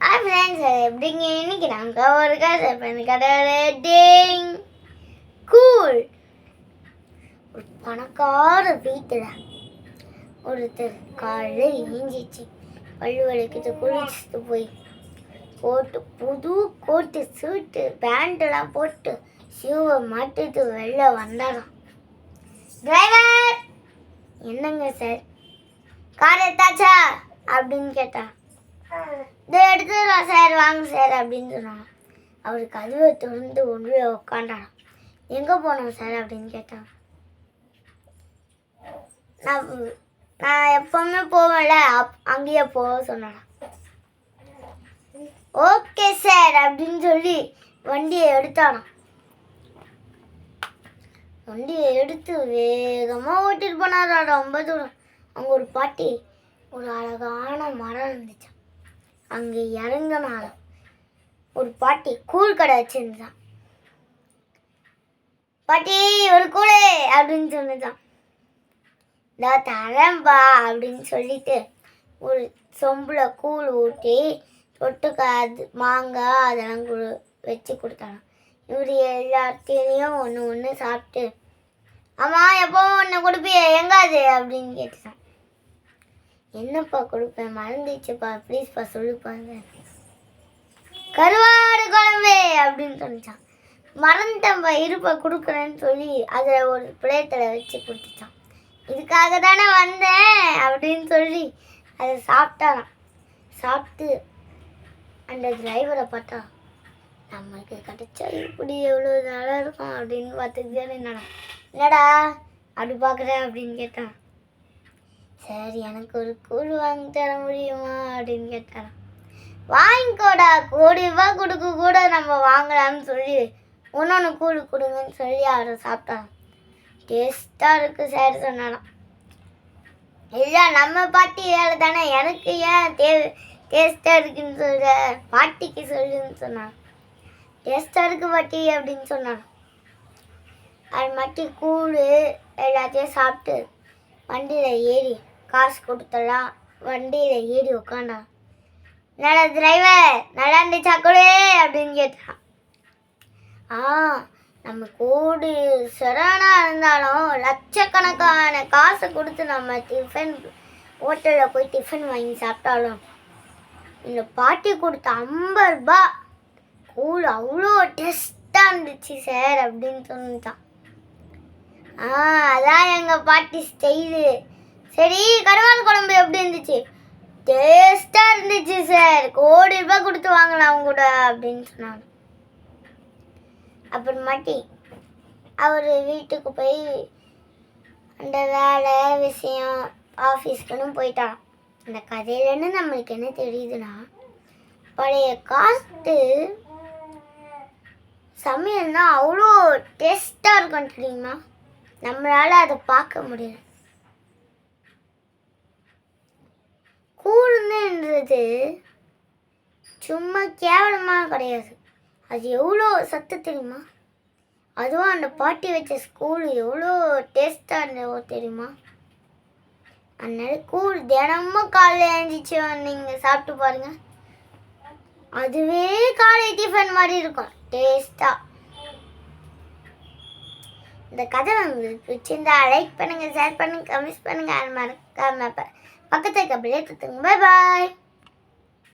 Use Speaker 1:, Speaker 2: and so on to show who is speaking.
Speaker 1: Hi friends, எப்படிங்க? இன்னைக்கு நாங்கள் ஒரு கதை பண்ணி கடை கூல். ஒரு பணக்கார வீட்டில் ஒருத்தர் காலையில் ஏஞ்சிச்சு பல்லு வலிக்கிட்டு குளிச்சுட்டு போய் புது கோட்டு சூட்டு பேண்டெல்லாம் போட்டு ஷூவை மாட்டிட்டு வெளில வந்தாராம். டிரைவர், என்னங்க சார், கார் எடுத்தாச்சா அப்படின்னு கேட்டா. இதை எடுத்துடலாம் சார், வாங்க சார் அப்படின்னு சொன்னாங்க. அவர் கதவை திறந்து ஒன்று உட்காண்டாராம். எங்கே போனோம் சார் அப்படின்னு கேட்டான். நான் எப்பவுமே போவேன்ல, அங்கேயே போக சொன்னான். ஓகே சார் அப்படின்னு சொல்லி வண்டியை எடுத்தானாம். வண்டியை எடுத்து வேகமாக ஓட்டிட்டு போனாரா ரொம்ப தூரம். அங்கே ஒரு பாட்டி ஒரு அழகான மரம் இருந்துச்சு. அங்கே இறங்கினாலும் ஒரு பாட்டி கூழ் கடை வச்சிருந்தான். பாட்டி ஒரு கூழ் அப்படின்னு சொன்னதான். நான் தரேன்பா அப்படின்னு சொல்லிட்டு ஒரு சொம்புல கூழ் ஊட்டி தொட்டுக்காது மாங்காய் அதெல்லாம் வச்சு கொடுத்தாங்க. இவர் எல்லாத்தையும் ஒன்று ஒன்று சாப்பிட்டு, ஆமாம் எப்போ ஒன்று கொடுப்பிய எங்காது அப்படின்னு கேட்டுட்டான். என்னப்பா கொடுப்பேன், மறந்துச்சுப்பா, ப்ளீஸ்ப்பா சொல்லுப்பாங்க. கருவாடு குழம்பு அப்படின்னு சொன்னான். மறந்துட்டேன்ப்பா, இருப்பா கொடுக்குறேன்னு சொல்லி அதில் ஒரு பிளேட்டில் வச்சு கொடுத்துட்டான். இதுக்காக தானே வந்தேன் அப்படின்னு சொல்லி அதை சாப்பிட்டாராம். சாப்பிட்டு அந்த டிரைவரை பார்த்தா, நம்மளுக்கு கிடைச்சா இப்படி எவ்வளோ நல்லா இருக்கும் அப்படின்னு பார்த்துக்கிட்டே என்னடா அப்படி பார்க்குறேன் அப்படின்னு கேட்டான். சரி, எனக்கு ஒரு கூழ் வாங்கி தர முடியுமா அப்படின்னு கேட்டாராம். வாங்கிக்கோடா, ₹1 கொடுக்க கூட நம்ம வாங்கலாம்னு சொல்லி இன்னொன்று கூழ் கொடுங்கன்னு சொல்லி அவரை சாப்பிட்டாராம். டேஸ்ட்டாக இருக்குது சார் சொன்னாராம். இல்லை, நம்ம பாட்டி வேலை தானே, எனக்கு ஏன் டேஸ்ட்டாக இருக்குன்னு சொல்கிற, பாட்டிக்கு சொல்லுன்னு சொன்னான். டேஸ்ட்டாக இருக்குது பாட்டி அப்படின்னு சொன்னான். அது மட்டும் கூழ் எல்லாத்தையும் சாப்பிட்டு வண்டியில் ஏறி காசு கொடுத்தலாம் வண்டியில் ஏறி உட்காண்டான். என்னடா டிரைவர், நல்லா இருந்துச்சா கூட அப்படின்னு கேட்டான். நம்ம கோடு சிறனாக இருந்தாலும் லட்சக்கணக்கான காசை கொடுத்து நம்ம டிஃபன் ஹோட்டலில் போய் டிஃபன் வாங்கி சாப்பிட்டாலும் இந்த பாட்டி கொடுத்த ₹50 கூழ் அவ்வளோ டேஸ்ட்டாக இருந்துச்சு சார் அப்படின்னு சொன்னான். அதான் எங்கள் பாட்டி ஸ்டைலு. சரி, கருவாடு குழம்பு எப்படி இருந்துச்சு? டேஸ்ட்டாக இருந்துச்சு சார், ₹1 கொடுத்து வாங்கலாம் கூட அப்படின்னு சொன்னாங்க. அப்புறமாட்டி அவர் வீட்டுக்கு போய் அந்த வேலை விஷயம் ஆஃபீஸ்க்குன்னு போயிட்டான். அந்த கதையிலன்னு நம்மளுக்கு என்ன தெரியுதுன்னா, பழைய காலத்து சமையல்னா அவ்வளோ டேஸ்ட்டாக இருக்கும் தெரியுமா? நம்மளால் அதை பார்க்க முடியல. கூழ்ன்றது சும்மா கேவலமாக கிடையாது, அது எவ்வளோ சத்து தெரியுமா? அதுவும் அந்த பாட்டி வச்ச கூழ் எவ்வளோ டேஸ்ட்டாக இருந்ததோ தெரியுமா? அதனால கூழ் தினமும் காலையில் எழுந்திரிச்சு நீங்கள் சாப்பிட்டு பாருங்கள், அதுவே காலை டிஃபன் மாதிரி இருக்கும் டேஸ்ட்டாக. இந்த கதை உங்களுக்கு பிடிச்சிருந்தா லைக் பண்ணுங்கள், ஷேர் பண்ணுங்கள், கமெண்ட்ஸ் பண்ணுங்கள், மறக்காம பக்கத்துக்கு அப்படியே தூத்துங்க. பாய் பாய்.